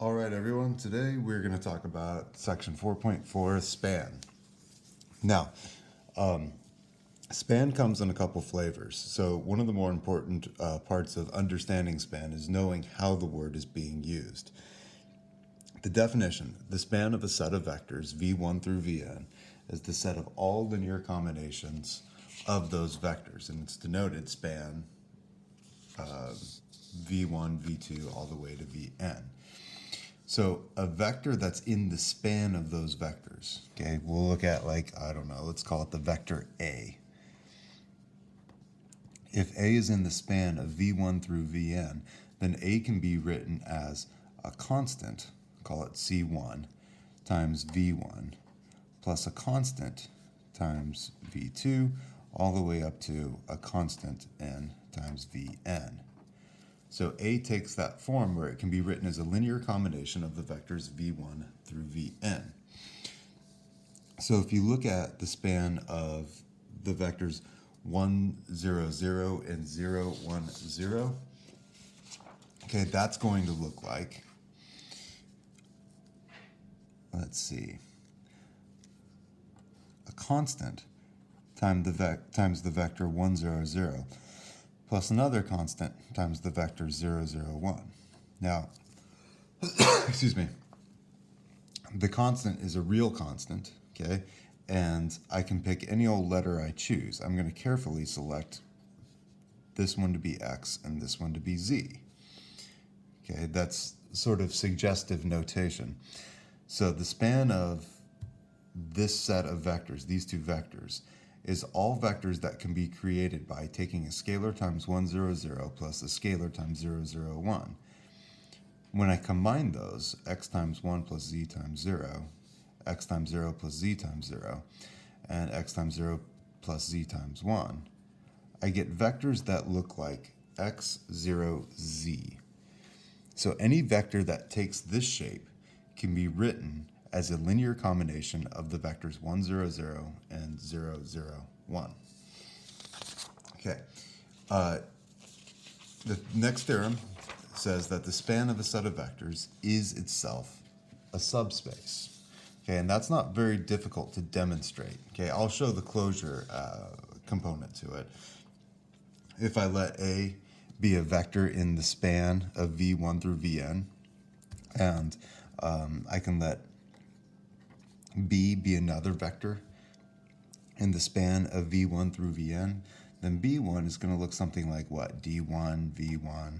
All right, everyone. Today we're going to talk about section 4.4 span. Now, span comes in a couple flavors. So one of the more important parts of understanding span is knowing how the word is being used. The definition: the span of a set of vectors v1 through vn is the set of all linear combinations of those vectors, and it's denoted span v1, v2, all the way to vn. So a vector that's in the span of those vectors, okay, we'll look at, like, I don't know, let's call it the vector A. If A is in the span of v1 through vn, then A can be written as a constant, call it c1, times v1, plus a constant times v2, all the way up to a constant n times vn. So A takes that form where it can be written as a linear combination of the vectors v1 through vn. So if you look at the span of the vectors 1, 0, 0, and 0, 1, 0, okay, that's going to look like, let's see, a constant times the vector 1, 0, 0, plus another constant times the vector 0, 0, 1. Now, excuse me, the constant is a real constant, okay? And I can pick any old letter I choose. I'm going to carefully select this one to be x and this one to be z. Okay, that's sort of suggestive notation. So the span of this set of vectors, these two vectors, is all vectors that can be created by taking a scalar times 1, 0, 0 plus a scalar times 0, 0, 1. When I combine those, x times 1 plus z times 0, x times 0 plus z times 0, and x times 0 plus z times 1, I get vectors that look like x, 0, z. So any vector that takes this shape can be written as a linear combination of the vectors 1, 0, 0 and 0, 0, 1. Okay. The next theorem says that the span of a set of vectors is itself a subspace. Okay, and that's not very difficult to demonstrate. Okay, I'll show the closure component to it. If I let A be a vector in the span of v1 through vn, and I can let B be another vector in the span of v1 through vn, then b1 is going to look something like what? d1 v1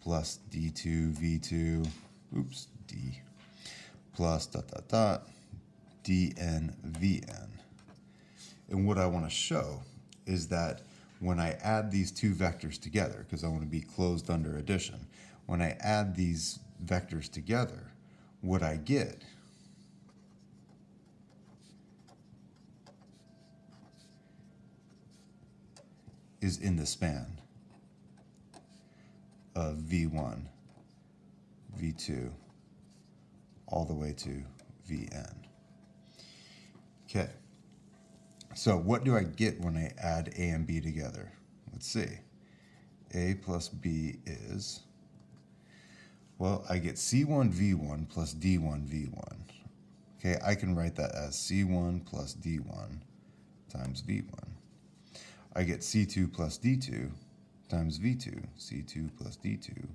plus d2 v2, d, plus dn vn. And what I want to show is that when I add these two vectors together, because I want to be closed under addition, when I add these vectors together, what I get is in the span of v1, v2, all the way to vn. Okay, so what do I get when I add A and B together? Let's see. A plus B is, well, I get C1 V1 plus D1 V1. Okay, I can write that as C1 plus D1 times V1. I get C2 plus D2 times V2, C2 plus D2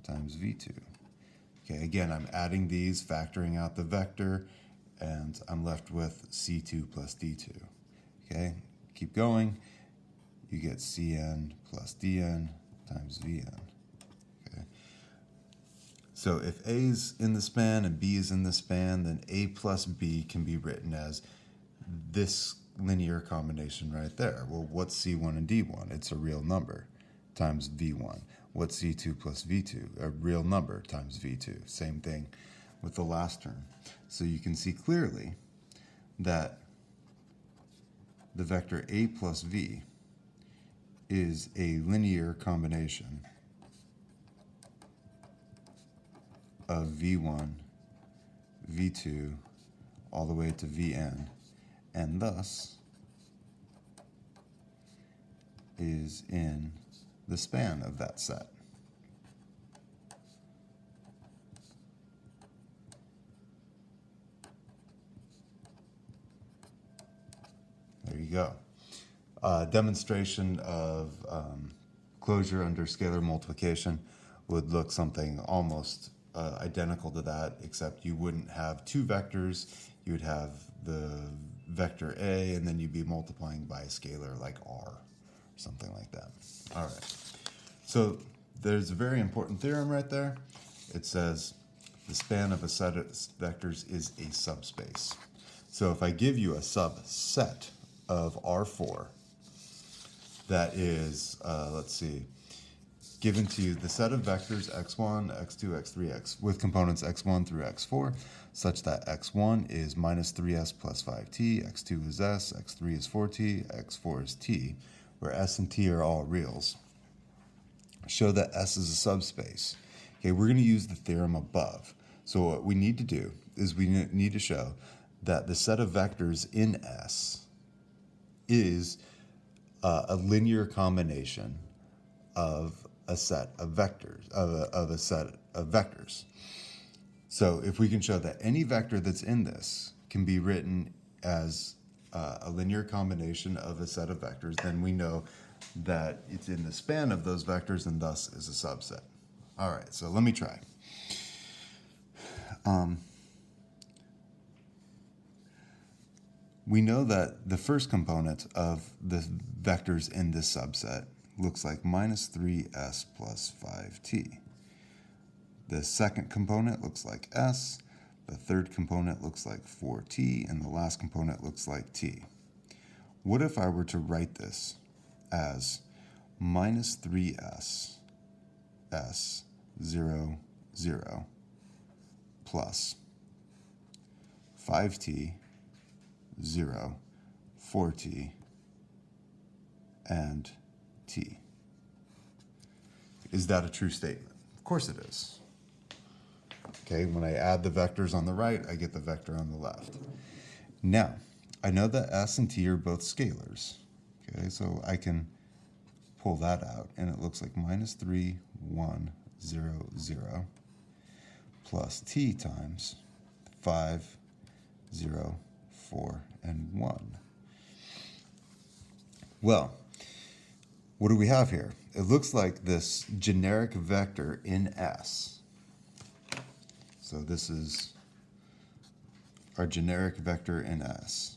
times V2. Okay, again, I'm adding these, factoring out the vector, and I'm left with C2 plus D2. Okay, keep going. You get Cn plus Dn times Vn. Okay. So if A is in the span and B is in the span, then A plus B can be written as this linear combination right there. Well, what's C1 and D1? It's a real number times V1. What's C2 plus V2? A real number times V2. Same thing with the last term. So you can see clearly that the vector A plus V is a linear combination of V1, V2, all the way to Vn, and thus is in the span of that set. you go. Demonstration of closure under scalar multiplication would look something almost identical to that, except you wouldn't have two vectors. You would have the vector A, and then you'd be multiplying by a scalar like R, something like that. All right. So there's a very important theorem right there. It says the span of a set of vectors is a subspace. So if I give you a subset of R4 that is, let's see, given to you the set of vectors x1, x2, x3, x with components x1 through x4, such that x1 is minus 3s plus 5t, x2 is s, x3 is 4t, x4 is t, where s and t are all reals. Show that S is a subspace. Okay, we're going to use the theorem above. So what we need to do is we need to show that the set of vectors in S is a linear combination of a set of vectors, of a set of vectors. So if we can show that any vector that's in this can be written as a linear combination of a set of vectors, then we know that it's in the span of those vectors and thus is a subset. All right, so let me try. We know that the first component of the vectors in this subset looks like minus 3s plus 5t. The second component looks like s, the third component looks like 4t, and the last component looks like t. What if I were to write this as minus 3s, s, 0, 0, plus 5t, 0, 4t, and t? Is that a true statement? Of course it is. Okay, when I add the vectors on the right, I get the vector on the left. Now, I know that s and t are both scalars. Okay, so I can pull that out, and it looks like minus 3, 1, 0, 0, plus t times 5, 0, 4, and 1. Well, what do we have here? It looks like this generic vector in S. So this is our generic vector in S.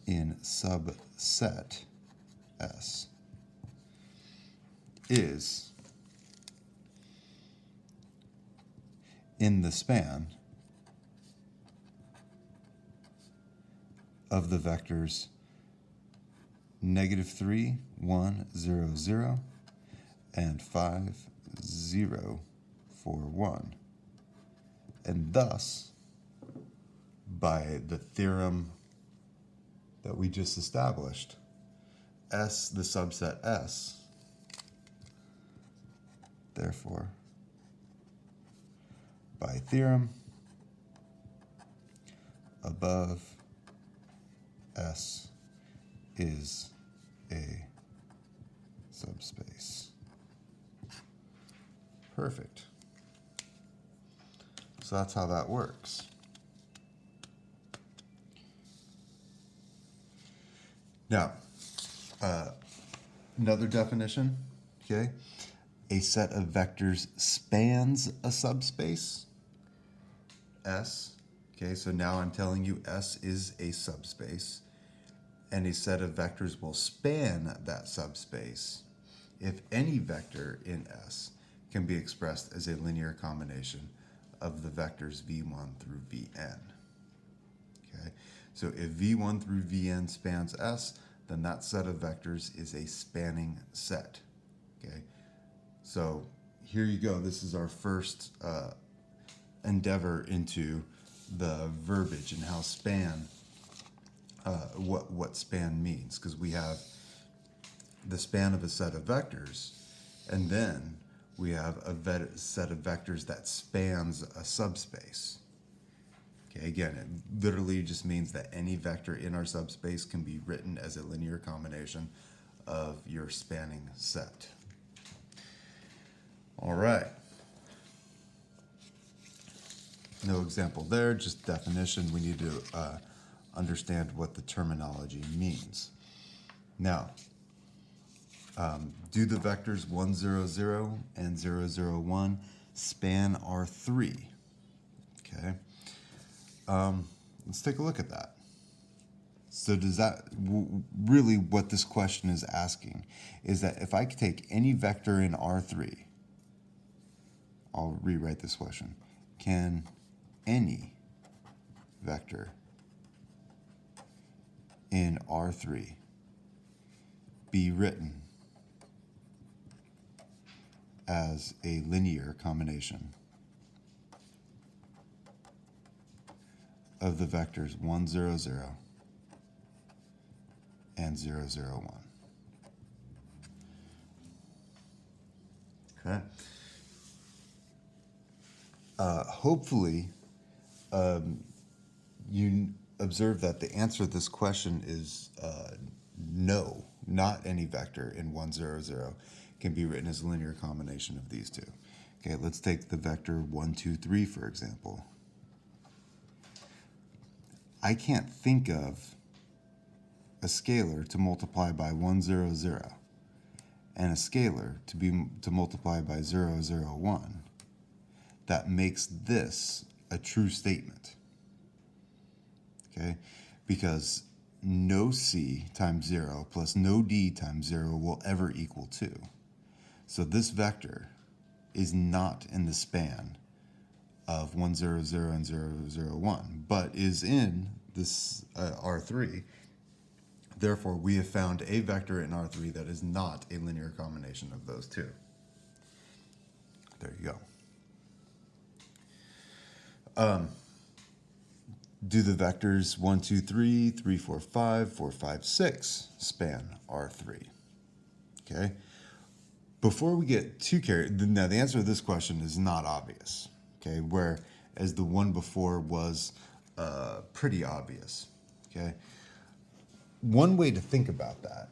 In subset S is in the span of the vectors -3, 1, 0, 0, and 5, 0, 4, 1. And thus, by the theorem that we just established, S, the subset S, therefore, by theorem, above, S is a subspace. Perfect. So that's how that works. Now, another definition, okay? A set of vectors spans a subspace, S. Okay, so now I'm telling you S is a subspace, and a set of vectors will span that subspace if any vector in S can be expressed as a linear combination of the vectors v1 through vn. Okay, so if v1 through vn spans S, then that set of vectors is a spanning set. Okay, so here you go. This is our first endeavor into the verbiage and how span, what span means, because we have the span of a set of vectors, and then we have a set of vectors that spans a subspace. Okay, again, it literally just means that any vector in our subspace can be written as a linear combination of your spanning set. All right. No example there, just definition. We need to understand what the terminology means. Now, do the vectors 1, 0, 0 and 0, 0, 1 span R3? Okay. Let's take a look at that. So does that, really what this question is asking is that if I could take any vector in R3, I'll rewrite this question. Can any vector in R3 be written as a linear combination of the vectors 1, 0, 0 and 0, 0, 1? Okay. Hopefully, you observe that the answer to this question is no, not any vector in 1, 0, 0 can be written as a linear combination of these two. Okay, let's take the vector 1, 2, 3, for example. I can't think of a scalar to multiply by 1, 0, 0 and a scalar to multiply by 0, 0, 1 that makes this a true statement. Okay, because no c times 0 plus no d times 0 will ever equal 2. So this vector is not in the span of 1, 0, 0 and 0, 0, 1, but is in this R3. Therefore, we have found a vector in R3 that is not a linear combination of those two. There you go. Do the vectors 1, 2, 3, 3, 4, 5, 4, 5, 6 span R3? Okay. Before we get too carried, now the answer to this question is not obvious. Okay, whereas the one before was pretty obvious. Okay. One way to think about that,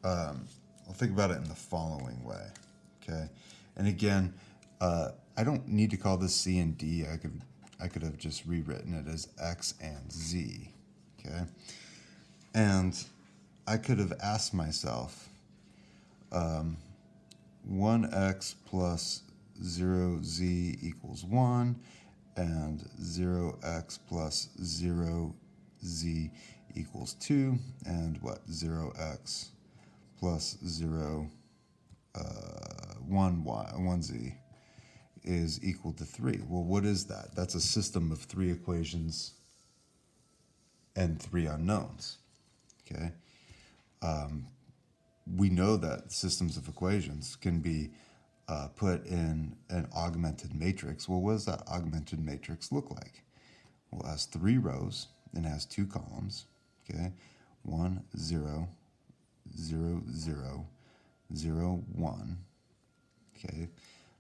I'll think about it in the following way. Okay, and again, I don't need to call this C and D. I could have just rewritten it as X and Z. Okay, and I could have asked myself, 1x plus 0z equals 1, and 0x plus 0z equals 2, and what, 0x plus 0, 1z is equal to 3. Well, what is that? That's a system of 3 equations and 3 unknowns. Okay. We know that systems of equations can be put in an augmented matrix. Well, what does that augmented matrix look like? Well, it has 3 rows and has 2 columns. Okay, 1, 0, 0, 0, 0, 1. Okay,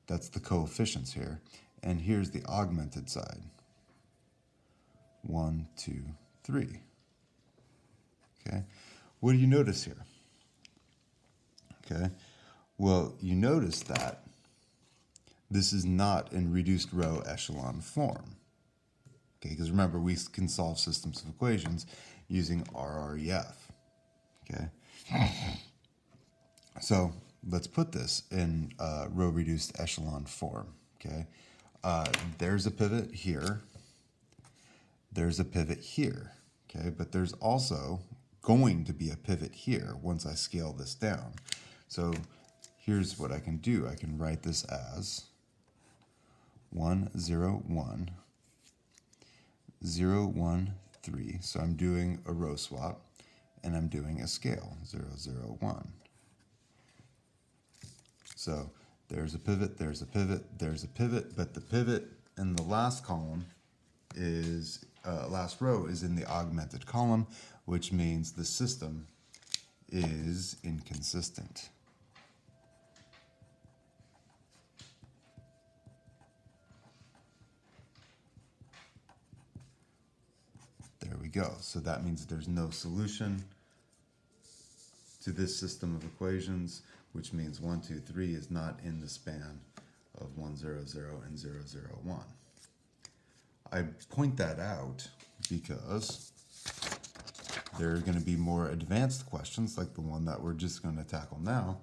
that's the coefficients here. And here's the augmented side. 1, 2, 3. Okay, what do you notice here? Okay, well, you notice that this is not in reduced row echelon form. Okay, because remember, we can solve systems of equations using RREF. Okay, so let's put this in row reduced echelon form. Okay, there's a pivot here. There's a pivot here. Okay, but there's also going to be a pivot here once I scale this down. So here's what I can do. I can write this as 1, 0, 1, 0, 1, 3. So I'm doing a row swap, and I'm doing a scale, 0, 0, 1. So there's a pivot, there's a pivot, there's a pivot, but the pivot in the last column is, last row is in the augmented column, which means the system is inconsistent. There we go. So that means there's no solution to this system of equations, which means 1, 2, 3 is not in the span of 1, 0, 0 and 0, 0, 1. I point that out because there are going to be more advanced questions like the one that we're just going to tackle now,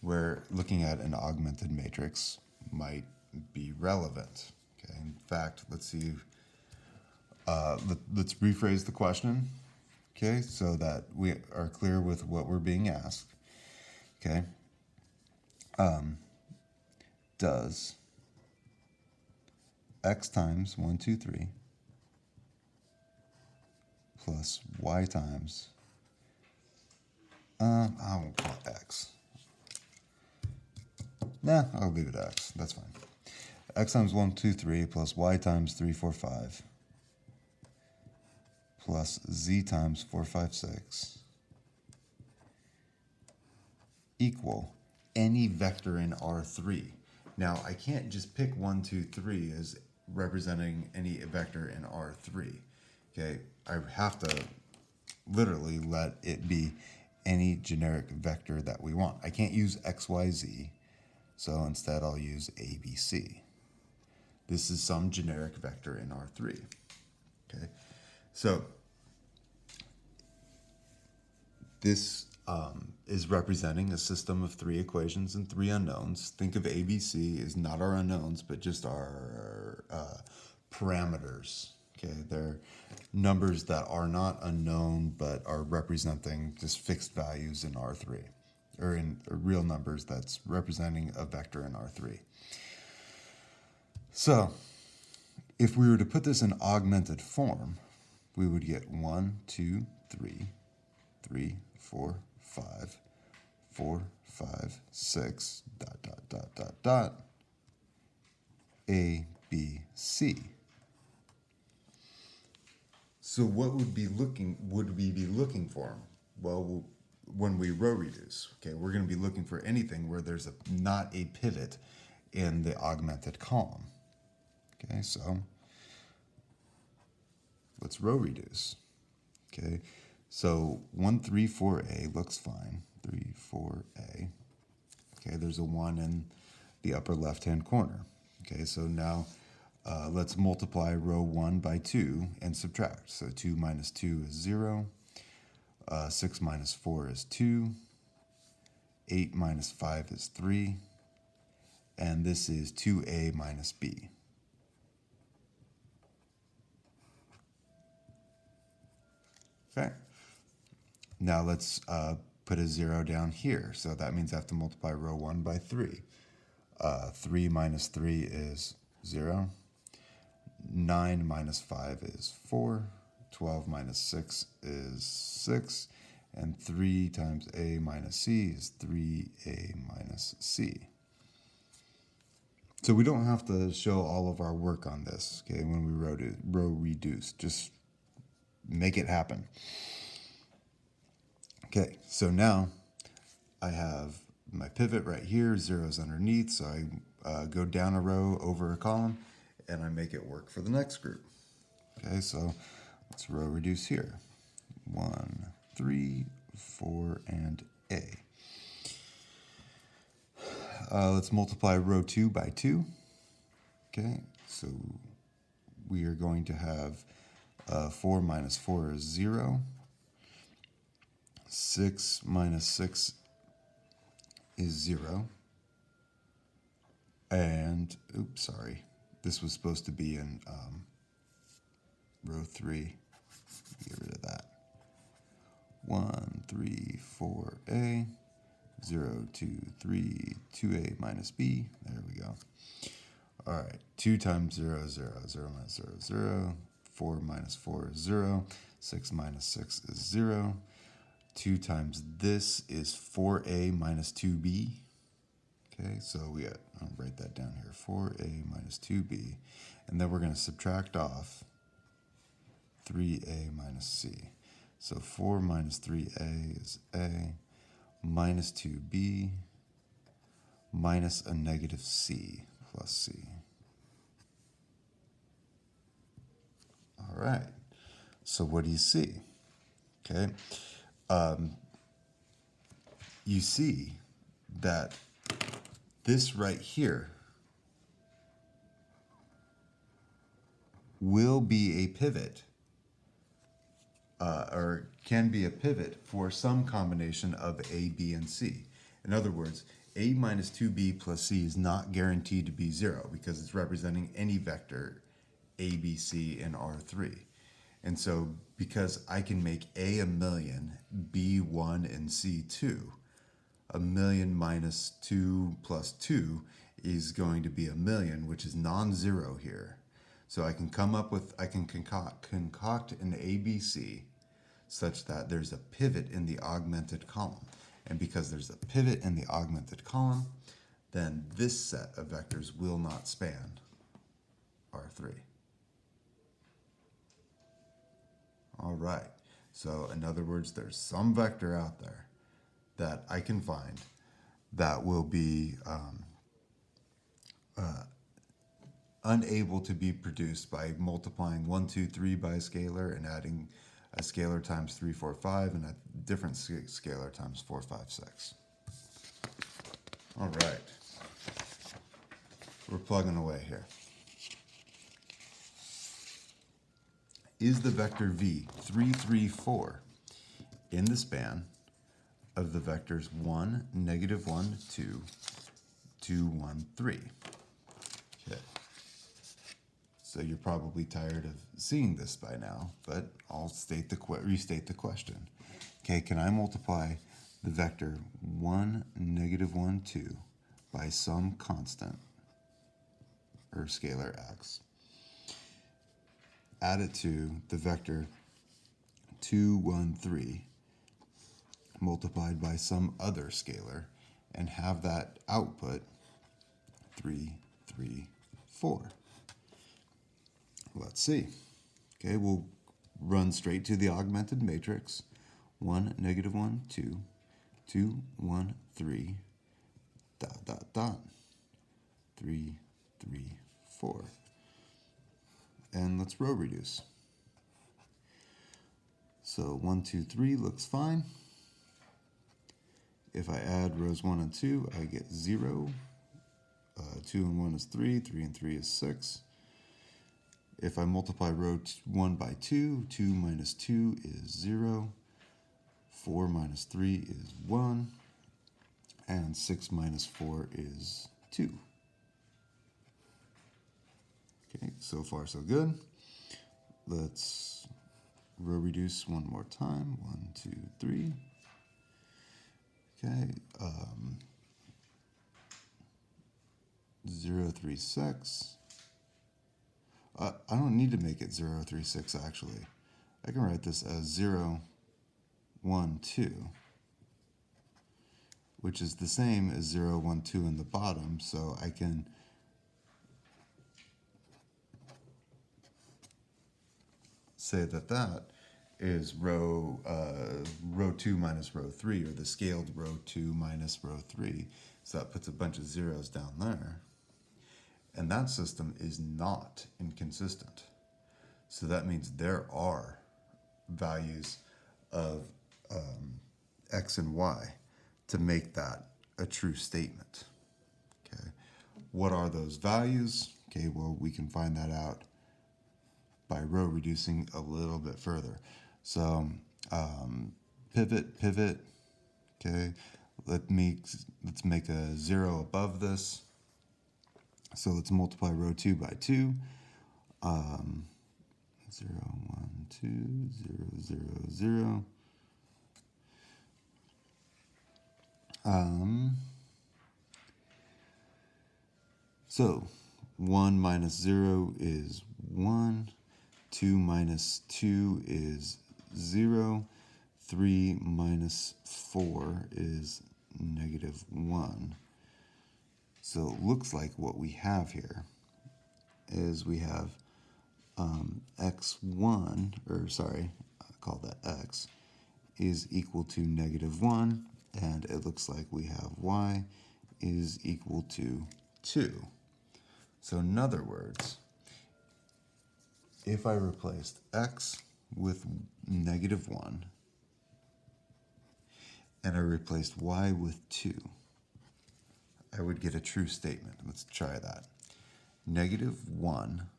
where looking at an augmented matrix might be relevant. Okay. In fact, let's see. Let's rephrase the question. Okay, so that we are clear with what we're being asked. Okay. Does x times 1, 2, 3 plus y times, I won't call it x. Nah, I'll leave it x. That's fine. X times 1, 2, 3 plus y times 3, 4, 5 plus z times 4, 5, 6 equal any vector in R3. Now, I can't just pick 1, 2, 3 as representing any vector in R3. Okay, I have to literally let it be any generic vector that we want. I can't use x, y, z, so instead I'll use a, b, c. This is some generic vector in R3. Okay, so this is representing a system of 3 equations and 3 unknowns. Think of A, B, C as not our unknowns, but just our parameters. Okay, they're numbers that are not unknown, but are representing just fixed values in R3, or in real numbers that's representing a vector in R3. So, if we were to put this in augmented form, we would get 1, 2, 3, 3, 4, 5, 4, 5, 6, dot, dot, dot, dot, dot, A, B, C. So what would we be looking for? Well, when we row reduce, okay, we're going to be looking for anything where there's not a pivot in the augmented column. Okay, so let's row reduce. Okay, so 1, 3, 4A looks fine. 3, 4A. Okay, there's a 1 in the upper left-hand corner. Okay, so now let's multiply row 1 by 2 and subtract. So 2 minus 2 is 0. 6 minus 4 is 2. 8 minus 5 is 3. And this is 2A minus B. Okay. Now let's put a 0 down here. So that means I have to multiply row 1 by 3. 3 minus 3 is 0. 9 minus 5 is 4. 12 minus 6 is 6. And 3 times A minus C is 3A minus C. So we don't have to show all of our work on this, okay, when we row reduce. Just make it happen. Okay, so now I have my pivot right here, 0's underneath, so I go down a row over a column, and I make it work for the next group. Okay, so let's row reduce here. 1, 3, 4, and A. Let's multiply row 2 by 2. Okay, so we are going to have 4 minus 4 is 0. 6 minus 6 is 0. And, oops, sorry. This was supposed to be in row 3. Get rid of that. 1, 3, 4A. 0, 2, 3, 2A minus B. There we go. All right. 2 times 0 is 0. 0 minus 0 is 0. 4 minus 4 is 0. 6 minus 6 is 0. 2 times this is 4A minus 2B. Okay, so I'll write that down here. 4A minus 2B. And then we're going to subtract off 3A minus C. So 4 minus 3A is A. Minus 2B minus a negative C plus C. All right. So what do you see? Okay. You see that this right here will be a pivot, or can be a pivot for some combination of A, B, and C. In other words, A minus 2B plus C is not guaranteed to be 0 because it's representing any vector A, B, C in R3. And so because I can make A 1,000,000, B 1, and C 2, 1,000,000 minus 2 plus 2 is going to be 1,000,000, which is non-zero here. So I can concoct an ABC such that there's a pivot in the augmented column. And because there's a pivot in the augmented column, then this set of vectors will not span R3. All right, so in other words, there's some vector out there that I can find that will be unable to be produced by multiplying 1, 2, 3 by a scalar and adding a scalar times 3, 4, 5 and a different scalar times 4, 5, 6. All right, we're plugging away here. Is the vector v 3, 3, 4 in the span of the vectors 1, -1, 2, 2, 1, 3? Okay. So you're probably tired of seeing this by now, but I'll restate the question. Okay, can I multiply the vector 1, -1, 2 by some constant or scalar x? Add it to the vector 2, 1, 3 multiplied by some other scalar and have that output 3, 3, 4. Let's see. Okay, we'll run straight to the augmented matrix. 1, -1, 2, 2, 1, 3, dot, dot, dot, 3, 3, 4. And let's row reduce. So 1, 2, 3 looks fine. If I add rows 1 and 2, I get 0. 2 and 1 is 3, 3 and 3 is 6. If I multiply row 1 by 2, 2 minus 2 is 0. 4 minus 3 is 1. And 6 minus 4 is 2. Okay, so far so good. Let's row reduce one more time. 1, 2, 3. Okay, 0, 3, 6. I don't need to make it 0, 3, 6 actually. I can write this as 0, 1, 2, which is the same as 0, 1, 2 in the bottom, so I can say that that is row 2 minus row 3, or the scaled row 2 minus row 3. So that puts a bunch of zeros down there. And that system is not inconsistent. So that means there are values of x and y to make that a true statement. Okay, what are those values? Okay, well, we can find that out by row reducing a little bit further. So pivot. Okay, let's make a 0 above this. So let's multiply row 2 by 2. 0, 1, 2, 0, 0, 0. So 1 minus 0 is 1. 2 minus 2 is 0. 3 minus 4 is -1. So it looks like what we have here is we have x1, or sorry, I call that x, is equal to -1, and it looks like we have y is equal to 2. So in other words, if I replaced x with -1 and I replaced y with 2, I would get a true statement. Let's try that. -1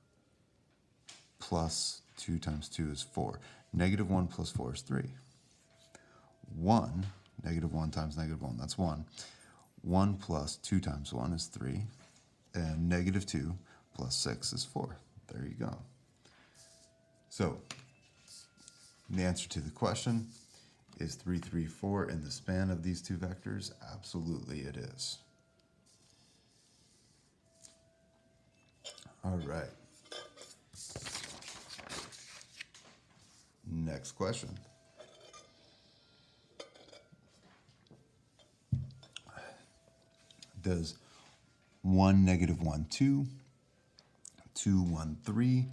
plus 2 times 2 is 4. Negative 1 plus 4 is 3. 1, negative 1 times negative 1, that's 1. 1 plus 2 times 1 is 3. And negative 2 plus 6 is 4. There you go. So, the answer to the question, is 3, 3, 4 in the span of these two vectors? Absolutely it is. All right. Next question. Does 1, negative 1, 2, 2, 1, 3,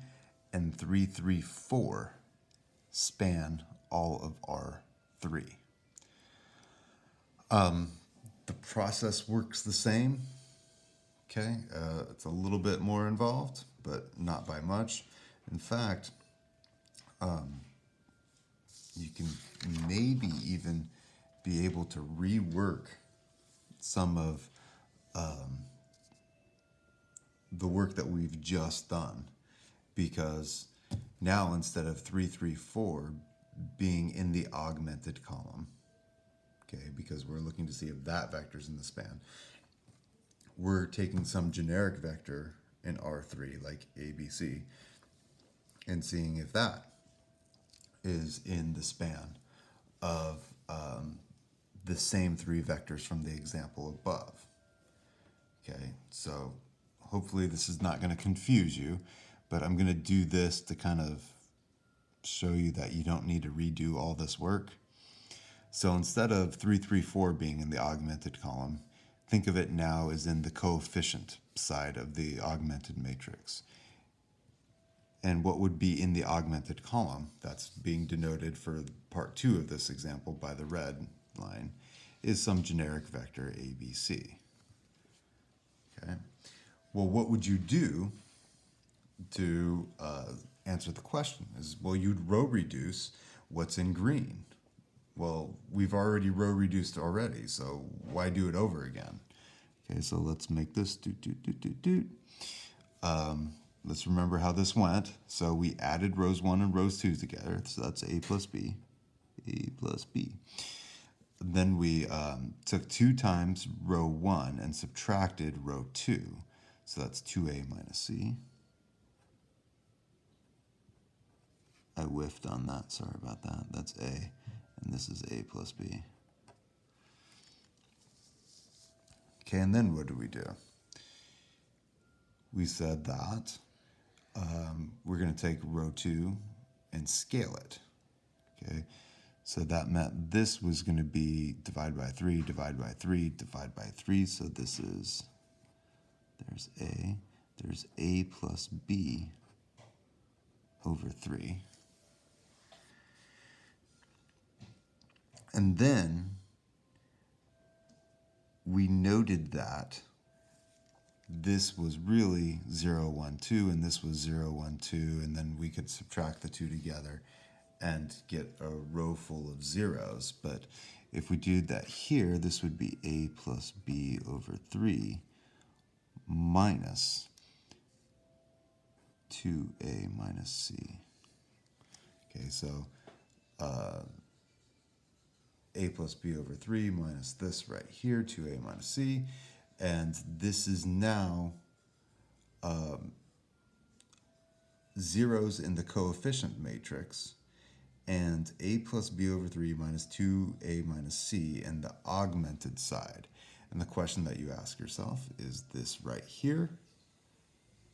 and 3, 3, 4 span all of R3? The process works the same. Okay, it's a little bit more involved, but not by much. In fact, you can maybe even be able to rework some of the work that we've just done, because now instead of 3, 3, 4 being in the augmented column, okay, because we're looking to see if that vector's in the span, we're taking some generic vector in R3, like ABC, and seeing if that is in the span of the same three vectors from the example above. Okay, so hopefully this is not going to confuse you, but I'm going to do this to kind of show you that you don't need to redo all this work. So instead of 3, 3, 4 being in the augmented column, think of it now as in the coefficient side of the augmented matrix. And what would be in the augmented column, that's being denoted for part 2 of this example by the red line, is some generic vector ABC. Okay. Well, what would you do to answer the question? Is, well, you'd row reduce what's in green. Well, we've already row reduced already, so why do it over again? Okay, so let's make this let's remember how this went. So we added rows 1 and rows 2 together, so that's A plus B, A plus B. Then we took 2 times row 1 and subtracted row 2, so that's 2A minus C. I whiffed on that, sorry about that. That's A, and this is A plus B. Okay, and then what do? We said that we're going to take row 2 and scale it. Okay, so that meant this was going to be divide by 3, divide by 3, divide by 3. So this is, there's A plus B over 3. And then we noted that this was really 0, 1, 2, and this was 0, 1, 2, and then we could subtract the two together and get a row full of zeros. But if we did that here, this would be A plus B over 3 minus 2A minus C. Okay, so A plus B over 3 minus this right here, 2A minus C. And this is now zeros in the coefficient matrix, and A plus B over 3 minus 2A minus C in the augmented side. And the question that you ask yourself, is this right here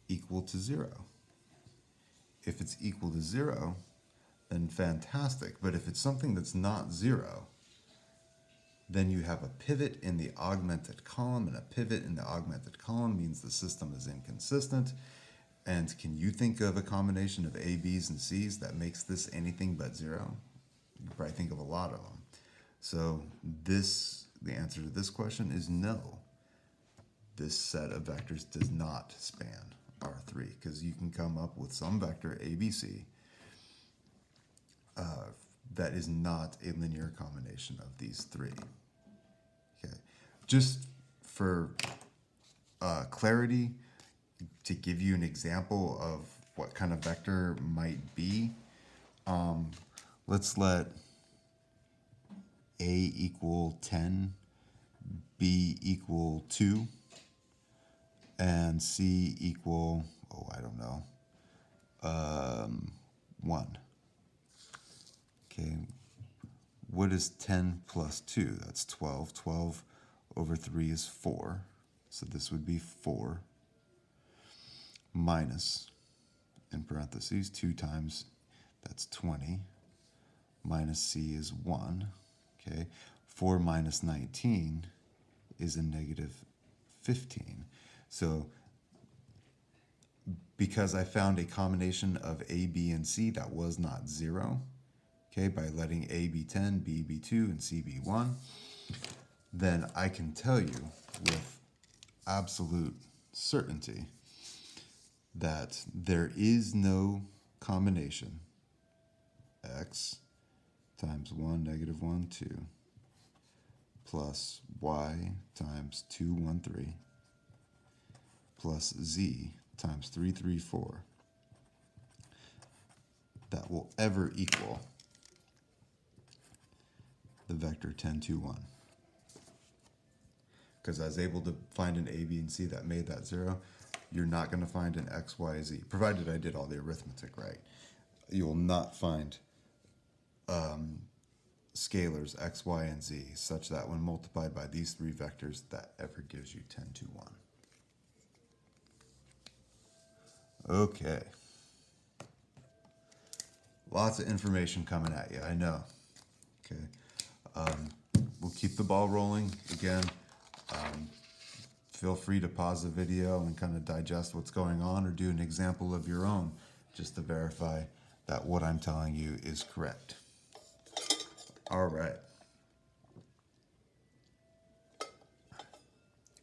equal to 0? If it's equal to 0, then fantastic. But if it's something that's not 0, then you have a pivot in the augmented column, and a pivot in the augmented column means the system is inconsistent. And can you think of a combination of A, B's, and C's that makes this anything but 0? You can probably think of a lot of them. So the answer to this question is no. This set of vectors does not span R3, because you can come up with some vector ABC that is not a linear combination of these three. Okay, just for clarity, to give you an example of what kind of vector might be. Let's let A equal 10, B equal 2, and C equal, oh, I don't know, 1. Okay, what is 10 plus 2? That's 12. 12 over 3 is 4. So this would be 4 minus, in parentheses, 2 times, that's 20, minus C is 1. Okay, 4 minus 19 is a negative 15. So because I found a combination of A, B, and C that was not 0, okay, by letting A be 10, B be 2, and C be 1, then I can tell you with absolute certainty that there is no combination x times 1, negative 1, 2, plus y times 2, 1, 3, plus z times 3, 3, 4, that will ever equal the vector 10, 2, 1. Because I was able to find an A, B, and C that made that 0. You're not going to find an X, Y, Z, provided I did all the arithmetic right. You will not find scalars X, Y, and Z such that when multiplied by these 3 vectors, that ever gives you 10, 2, 1. Okay. Lots of information coming at you, I know. Okay. We'll keep the ball rolling. Again, feel free to pause the video and kind of digest what's going on or do an example of your own just to verify that what I'm telling you is correct. All right.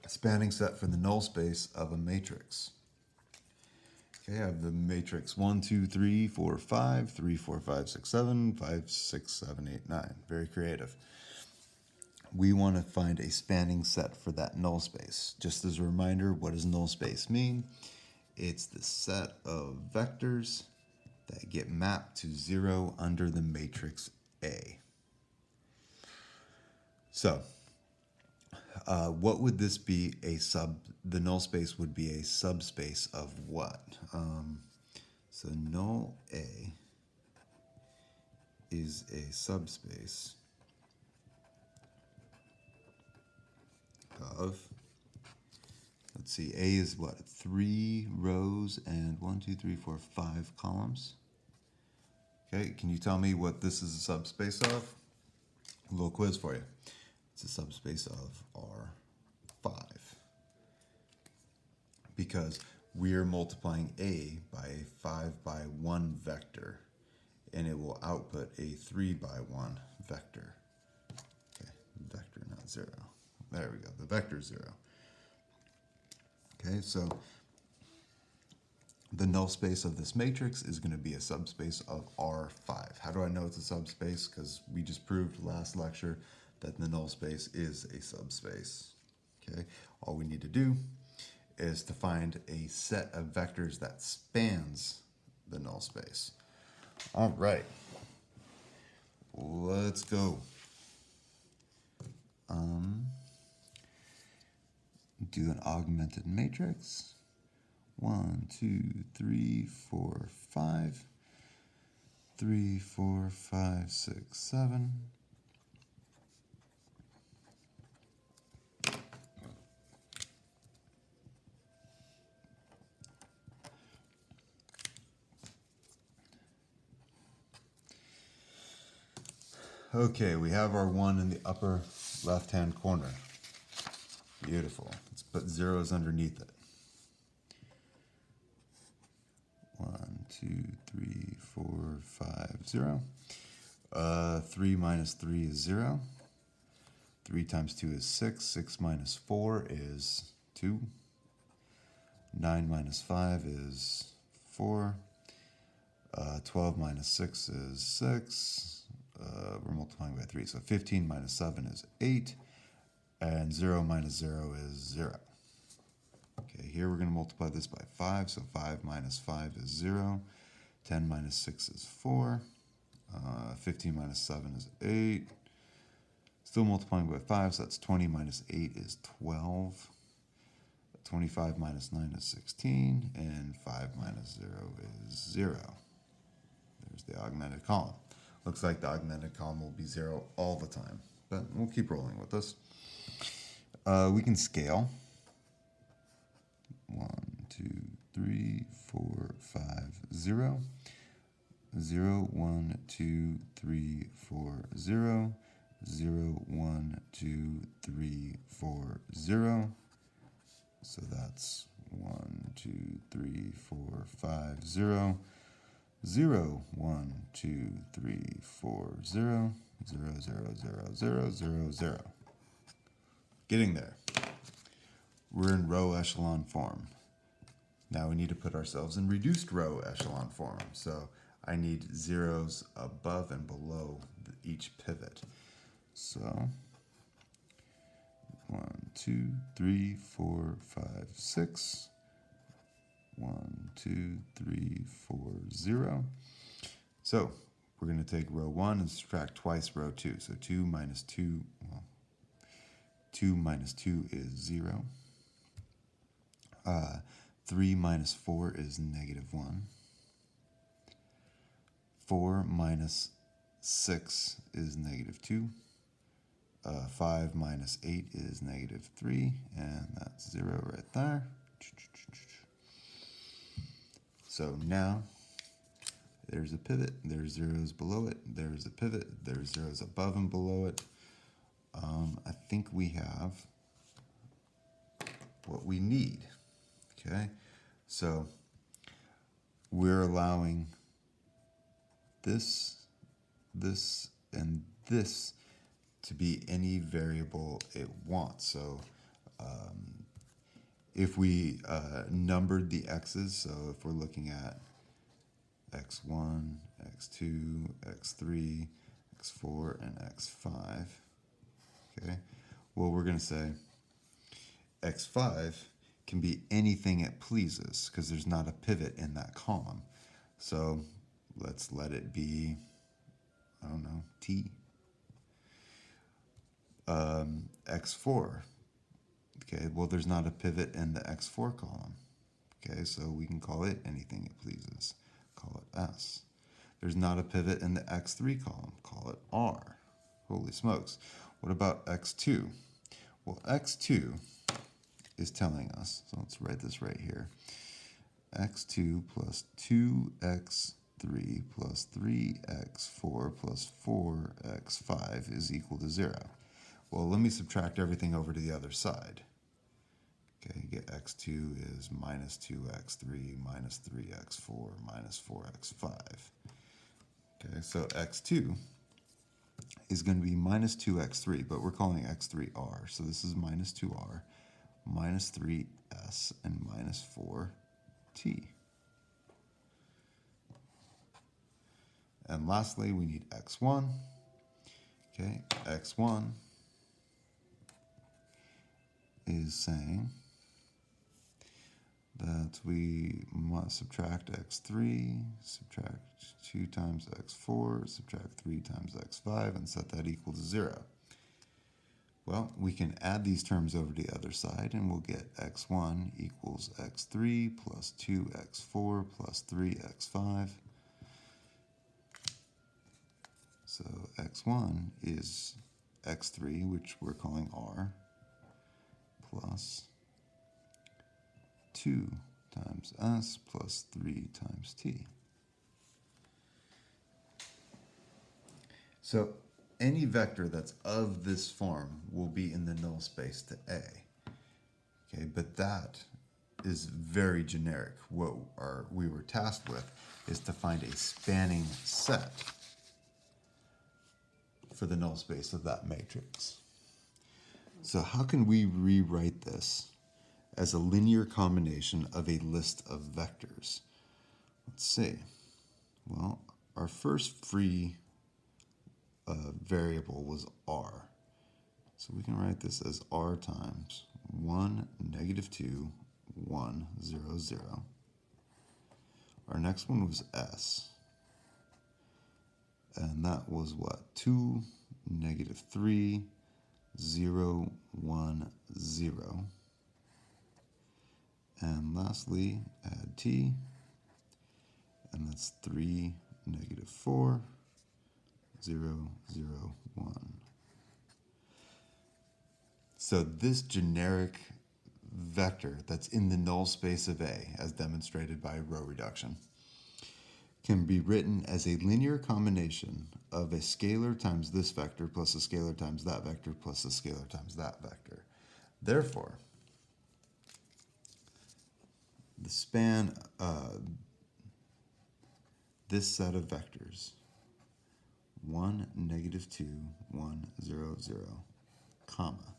Spanning set for the null space of a matrix. Okay, I have the matrix 1, 2, 3, 4, 5, 3, 4, 5, 6, 7, 5, 6, 7, 8, 9. Very creative. We want to find a spanning set for that null space. Just as a reminder, what does null space mean? It's the set of vectors that get mapped to 0 under the matrix A. So, what would this be the null space would be a subspace of what? So null A is a subspace of, let's see, A is what? 3 rows and 1, 2, 3, 4, 5 columns. Okay, can you tell me what this is a subspace of? A little quiz for you. It's a subspace of R5 because we're multiplying A by a 5 by 1 vector and it will output a 3 by 1 vector. Okay, vector, not 0. There we go, the vector 0. Okay, so the null space of this matrix is going to be a subspace of R5. How do I know it's a subspace? Because we just proved last lecture that the null space is a subspace. Okay, all we need to do is to find a set of vectors that spans the null space. All right, let's go. Do an augmented matrix. 1, 2, 3, 4, 5. 3, 4, 5, 6, 7. Okay, we have our 1 in the upper left-hand corner. Beautiful. Let's put zeros underneath it. 1, 2, 3, 4, 5, 0. 3 minus 3 is 0. 3 times 2 is 6. 6 minus 4 is 2. 9 minus 5 is 4. 12 minus 6 is 6. We're multiplying by 3. So 15 minus 7 is 8. And 0 minus 0 is 0. Okay, here we're going to multiply this by 5, so 5 minus 5 is 0. 10 minus 6 is 4. 15 minus 7 is 8. Still multiplying by 5, so that's 20 minus 8 is 12. 25 minus 9 is 16, and 5 minus 0 is 0. There's the augmented column. Looks like the augmented column will be 0 all the time, but we'll keep rolling with this. We can scale. 1, 2, 3, 4, 5, 0. 0, 1, 2, 3, 4, 0. 0, 1, 2, 3, 4, 0. So that's 1, 2, 3, 4, 5, 0. 0, 1, 2, 3, 4, 0. 0, 0, 0, 0, 0, 0. Getting there. We're in row echelon form. Now we need to put ourselves in reduced row echelon form. So I need zeros above and below each pivot. So 1, 2, 3, 4, 5, 6. 1, 2, 3, 4, 0. So we're going to take row 1 and subtract twice row 2. So 2 minus 2, well, 2 minus 2 is 0. 3 minus 4 is negative 1. 4 minus 6 is negative 2. 5 minus 8 is negative 3, and that's 0 right there. So now there's a pivot, there's zeros below it, there's a pivot, there's zeros above and below it. I think we have what we need. Okay, so we're allowing this, and this to be any variable it wants. So if we numbered the x's, so if we're looking at x1, x2, x3, x4, and x5, okay, well, we're going to say x5 can be anything it pleases because there's not a pivot in that column. So let's let it be, I don't know, t. X4, okay, well, there's not a pivot in the x4 column. Okay, so we can call it anything it pleases. Call it S. There's not a pivot in the x3 column. Call it R. Holy smokes. What about x2? Well, x2 is telling us, so let's write this right here. x2 plus 2x3 plus 3x4 plus 4x5 is equal to 0. Well, let me subtract everything over to the other side. Okay, get x2 is minus 2x3 minus 3x4 minus 4x5. Okay, so x2 is going to be minus 2x3, but we're calling x3r. So this is minus 2r, minus 3s, and minus 4t. And lastly, we need x1. Okay, x1 is saying that we must subtract x3, subtract 2 times x4, subtract 3 times x5, and set that equal to 0. Well, we can add these terms over to the other side, and we'll get x1 equals x3 plus 2x4 plus 3x5. So x1 is x3, which we're calling r, plus 2 times s plus 3 times t. So any vector that's of this form will be in the null space to A. Okay, but that is very generic. What we were tasked with is to find a spanning set for the null space of that matrix. So how can we rewrite this as a linear combination of a list of vectors? Let's see. Well, our first free variable was r. So we can write this as r times 1, negative 2, 1, 0, 0. Our next one was S. And that was what? 2, negative 3, 0, 1, 0. And lastly, add t, and that's 3, negative 4, 0, 0, 1. So this generic vector that's in the null space of A, as demonstrated by row reduction, can be written as a linear combination of a scalar times this vector plus a scalar times that vector plus a scalar times that vector. Therefore, the span this set of vectors 1, negative 2, 1, 0, 0, comma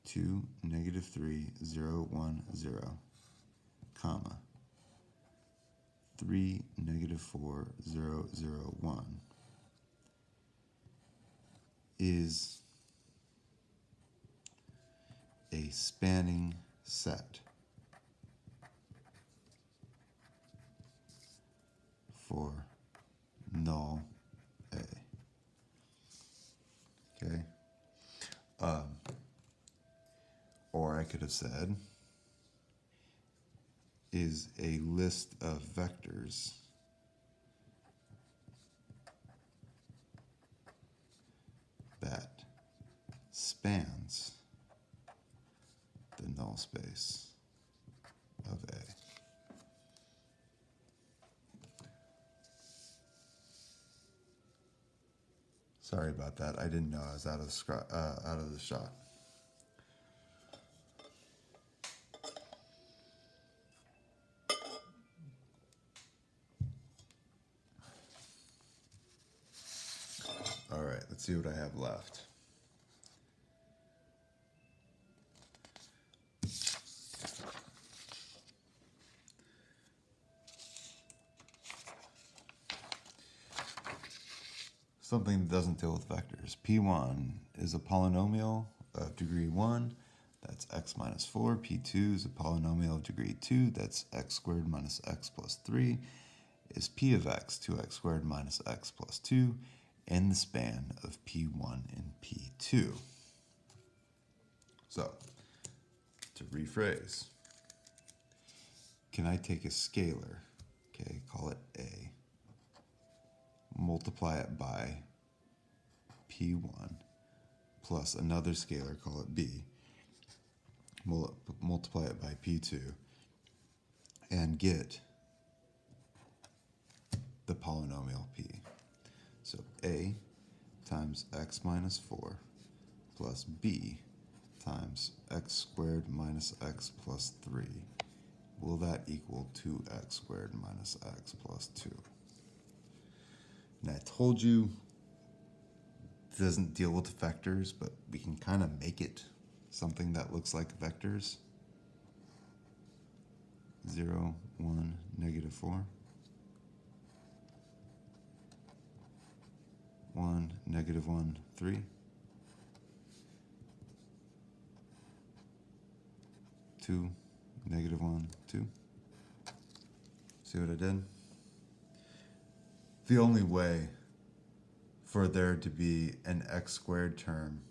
2, negative 3, 0, 1, 0, comma 3, negative 4, 0, 0, 1 is a spanning set for null A. Okay? Or I could have said is a list of vectors that spans the null space of A. Sorry about that. I didn't know I was out of the shot. All right, let's see what I have left. Something that doesn't deal with vectors. P1 is a polynomial of degree 1, that's x minus 4. P2 is a polynomial of degree 2, that's x squared minus x plus 3. Is P of x 2x squared minus x plus 2 in the span of P1 and P2. So, to rephrase, can I take a scalar, okay, call it A, multiply it by P1 plus another scalar, call it B, multiply it by P2 and get the polynomial P. So A times x minus 4 plus B times x squared minus x plus 3. Will that equal 2x squared minus x plus 2? And I told you it doesn't deal with vectors, but we can kind of make it something that looks like vectors. 0, 1, negative 4. 1, negative 1, 3. 2, negative 1, 2. See what I did? The only way for there to be an x squared term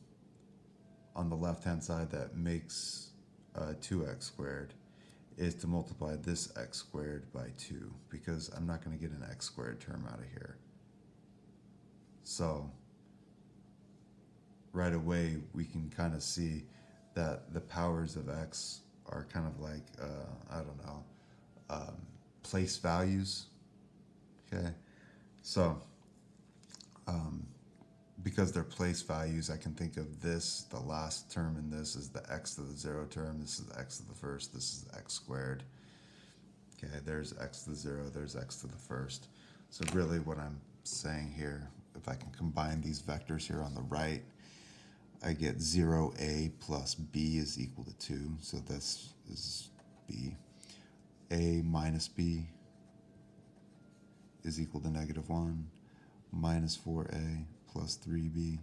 on the left-hand side that makes 2x squared is to multiply this x squared by 2, because I'm not going to get an x squared term out of here. So right away we can kind of see that the powers of x are kind of like, I don't know, place values. Okay, so because they're place values, I can think of this, the last term in this is the x to the 0 term, this is the x to the first, this is x squared. Okay, there's x to the 0, there's x to the first. So really what I'm saying here, if I can combine these vectors here on the right, I get 0a plus b is equal to 2. So this is b. A minus b is equal to negative 1 minus 4a plus 3b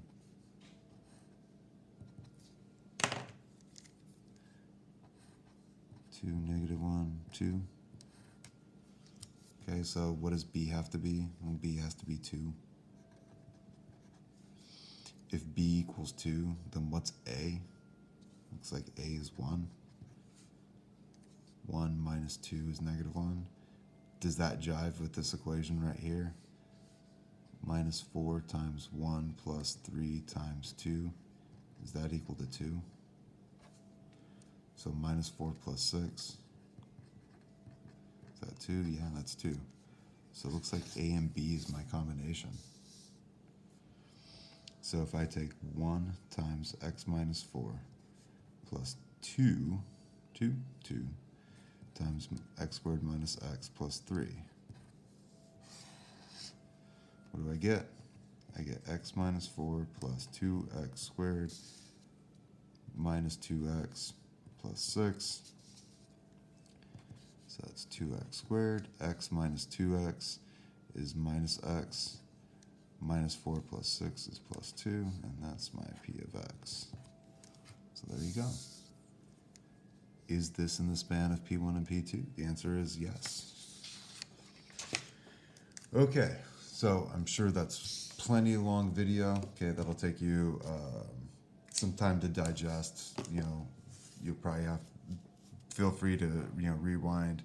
2, -1, 2. Okay, so what does b have to be? Well, b has to be 2. If b equals 2, then what's a? Looks like a is 1. 1 minus 2 is -1. Does that jive with this equation right here? -4 times 1 plus 3 times 2. Is that equal to 2? So -4 plus 6. Is that 2? Yeah, that's 2. So it looks like A and B is my combination. So if I take 1 times x minus 4 plus 2 times x squared minus x plus 3, what do I get? I get x minus 4 plus 2x squared minus 2x plus 6. So that's 2x squared. X minus 2x is minus x. Minus 4 plus 6 is plus 2, and that's my p of x. So there you go. Is this in the span of P1 and P2? The answer is yes. Okay, so I'm sure that's plenty long video. Okay, that'll take you some time to digest. You know, you'll probably have, feel free to, you know, rewind,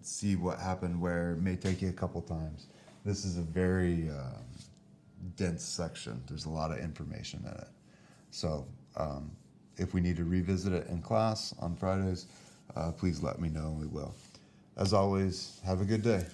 see what happened where. It may take you a couple times. This is a very dense section. There's a lot of information in it. So if we need to revisit it in class on Fridays, please let me know and we will. As always, have a good day.